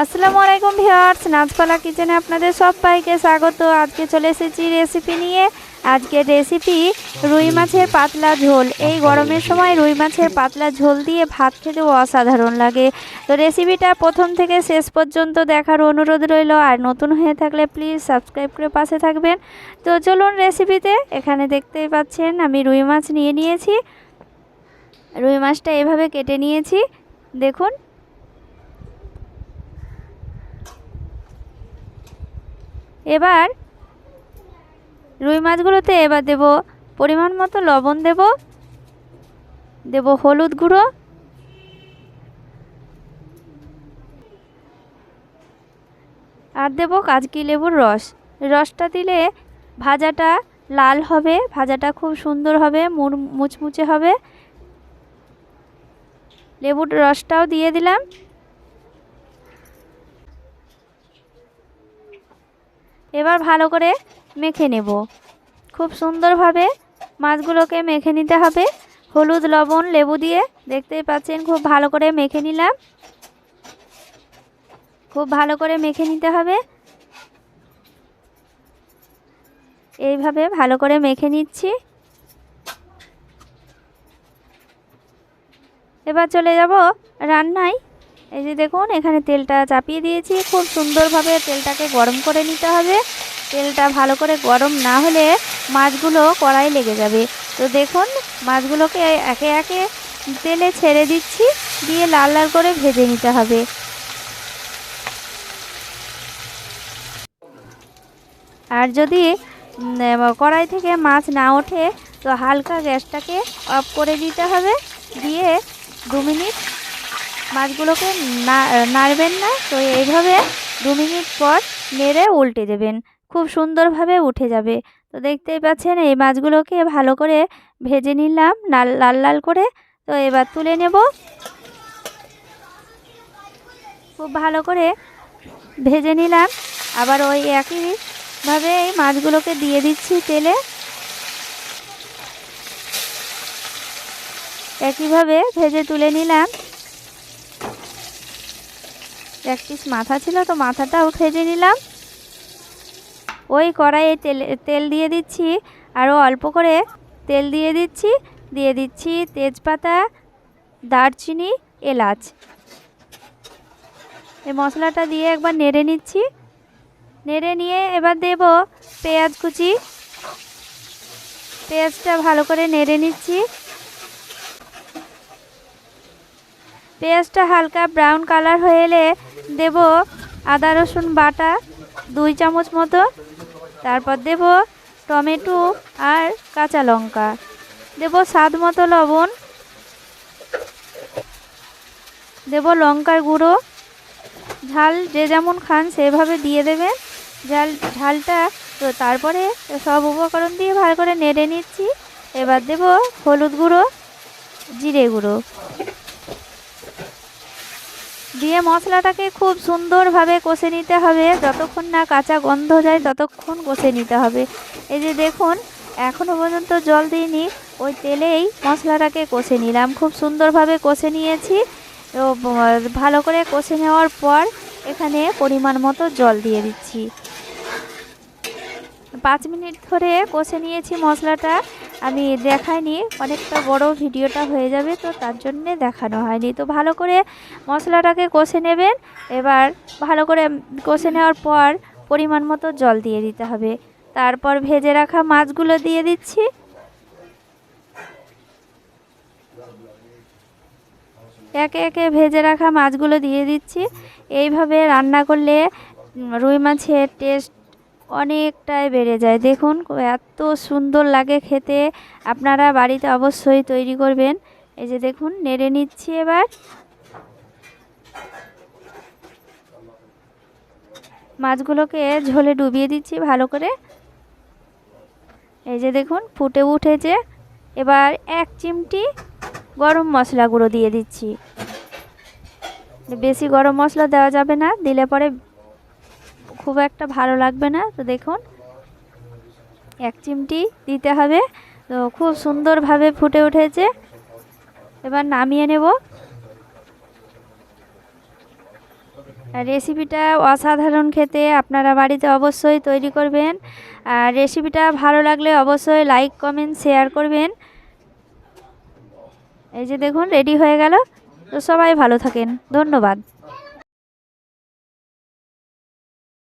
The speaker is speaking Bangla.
আসসালামু আলাইকুম ভিউয়ার্স, নাজপালা কিচেনে আপনাদের সবাইকে স্বাগত। আজকে চলে এসেছি রেসিপি নিয়ে। আজকে রেসিপি রুই মাছের পাতলা ঝোল। এই গরমের সময় রুই মাছের পাতলা ঝোল দিয়ে ভাত খেতেও অসাধারণ লাগে। তো রেসিপিটা প্রথম থেকে শেষ পর্যন্ত দেখার অনুরোধ রইল। আর নতুন হয়ে থাকলে প্লিজ সাবস্ক্রাইব করে পাশে থাকবেন। তো চলুন রেসিপিতে। এখানে দেখতেই পাচ্ছেন আমি রুই মাছ নিয়ে নিয়েছি। রুই মাছটা এভাবে কেটে নিয়েছি, দেখুন। এবার রুই মাছগুলোতে এবার দেব পরিমাণ মতো লবণ, দেব হলুদ গুঁড়ো, আর দেব কাজকি লেবুর রস। রসটা দিলে ভাজাটা লাল হবে, ভাজাটা খুব সুন্দর হবে, মুচমুচে হবে। লেবুর রসটাও দিয়ে দিলাম। এবার ভালো করে মেখে নেব। খুব সুন্দরভাবে মাছগুলোকে মেখে নিতে হবে হলুদ লবণ লেবু দিয়ে। দেখতেই পাচ্ছেন খুব ভালো করে মেখে নিলাম। খুব ভালো করে মেখে নিতে হবে। এইভাবে ভালো করে মেখে নিচ্ছি। এবার চলে যাব রান্নায়। এই যে দেখুন, এখানে তেলটা চাপিয়ে দিয়েছি। খুব সুন্দরভাবে তেলটাকে গরম করে নিতে হবে। তেলটা ভালো করে গরম না হলে মাছগুলো কড়াই লেগে যাবে। তো দেখুন, মাছগুলোকে একে একে তেলে ছেড়ে দিচ্ছি, দিয়ে লাল লাল করে ভেজে নিতে হবে। আর যদি কড়াই থেকে মাছ না ওঠে তো হালকা গ্যাসটাকে অফ করে দিতে হবে। দিয়ে 2 মিনিট মাছগুলোকে নাড়বেন না। তো এইভাবে 2 মিনিট পর নেড়ে উল্টে দেবেন, খুব সুন্দরভাবে উঠে যাবে। তো দেখতেই পাচ্ছেন এই মাছগুলোকে ভালো করে ভেজে নিলাম লাল লাল করে। তো এবার তুলে নেব। খুব ভালো করে ভেজে নিলাম। আবার ওই একইভাবে এই মাছগুলোকে দিয়ে দিচ্ছি তেলে। একইভাবে ভেজে তুলে নিলাম। এক পিস মাথা ছিল, তো মাথাটাও ভেজে নিলাম। ওই কড়াইয়ে তেল দিয়ে দিচ্ছি, আরও অল্প করে তেল দিয়ে দিচ্ছি তেজপাতা, দারচিনি, এলাচ। এই মশলাটা দিয়ে একবার নেড়ে নিচ্ছি। নেড়ে নিয়ে এবার দেব পেঁয়াজ কুচি। পেঁয়াজটা ভালো করে নেড়ে নিচ্ছি। পেঁয়াজটা হালকা ব্রাউন কালার হয়ে এলে দেব আদা রসুন বাটা 2 চামচ মতো। তারপর দেব টমেটো আর কাঁচা লঙ্কা। দেব স্বাদ মতো লবণ। দেব লঙ্কার গুঁড়ো। ঝাল যে যেমন খান সেভাবে দিয়ে দেবেন ঝালটা। তো তারপরে সব উপকরণ দিয়ে ভালো করে নেড়ে নিচ্ছি। এবার দেব হলুদ গুঁড়ো, জিরে গুঁড়ো দিয়ে মশলাটাকে খুব সুন্দরভাবে কষে নিতে হবে। যতক্ষণ না কাঁচা গন্ধ যায় ততক্ষণ কষে নিতে হবে। এই যে দেখুন, এখনও পর্যন্ত জল দিইনি, ওই তেলেই মশলাটাকে কষে নিলাম। খুব সুন্দরভাবে কষে নিয়েছি। ভালো করে কষে নেওয়ার পর এখানে পরিমাণ মতো জল দিয়ে দিচ্ছি। 5 মিনিট ধরে কষে নিয়েছি মশলাটা। আমি দেখাইনি, অনেকটা বড় ভিডিওটা হয়ে যাবে, তো তার জন্যে দেখানো হয়নি। তো ভালো করে মশলাটাকে কষে নেবেন। এবার ভালো করে কষে নেওয়ার পর পরিমাণ মতো জল দিয়ে দিতে হবে। তারপর ভেজে রাখা মাছগুলো দিয়ে দিচ্ছি। একে একে ভেজে রাখা মাছগুলো দিয়ে দিচ্ছি। এইভাবে রান্না করলে রুই মাছের টেস্ট অনেকটাই বেড়ে যায়। দেখুন এত সুন্দর লাগে খেতে। আপনারা বাড়িতে অবশ্যই তৈরি করবেন। এই যে দেখুন, নেড়ে নিচ্ছি। এবার মাছগুলোকে ঝোলে ডুবিয়ে দিচ্ছি ভালো করে। এই যে দেখুন ফুটে উঠেছে। এবার 1 চিমটি গরম মশলা গুঁড়ো দিয়ে দিচ্ছি। বেশি গরম মশলা দেওয়া যাবে না, দিলে পরে খুব একটা ভালো লাগবে না। তো দেখুন 1 চিমটি দিতে হবে। তো খুব সুন্দরভাবে ফুটে উঠেছে। এবার নামিয়ে নেব। রেসিপিটা অসাধারণ খেতে, আপনারা বাড়িতে অবশ্যই তৈরি করবেন। আর রেসিপিটা ভালো লাগলে অবশ্যই লাইক কমেন্ট শেয়ার করবেন। এই যে দেখুন রেডি হয়ে গেল। তো সবাই ভালো থাকেন, ধন্যবাদ।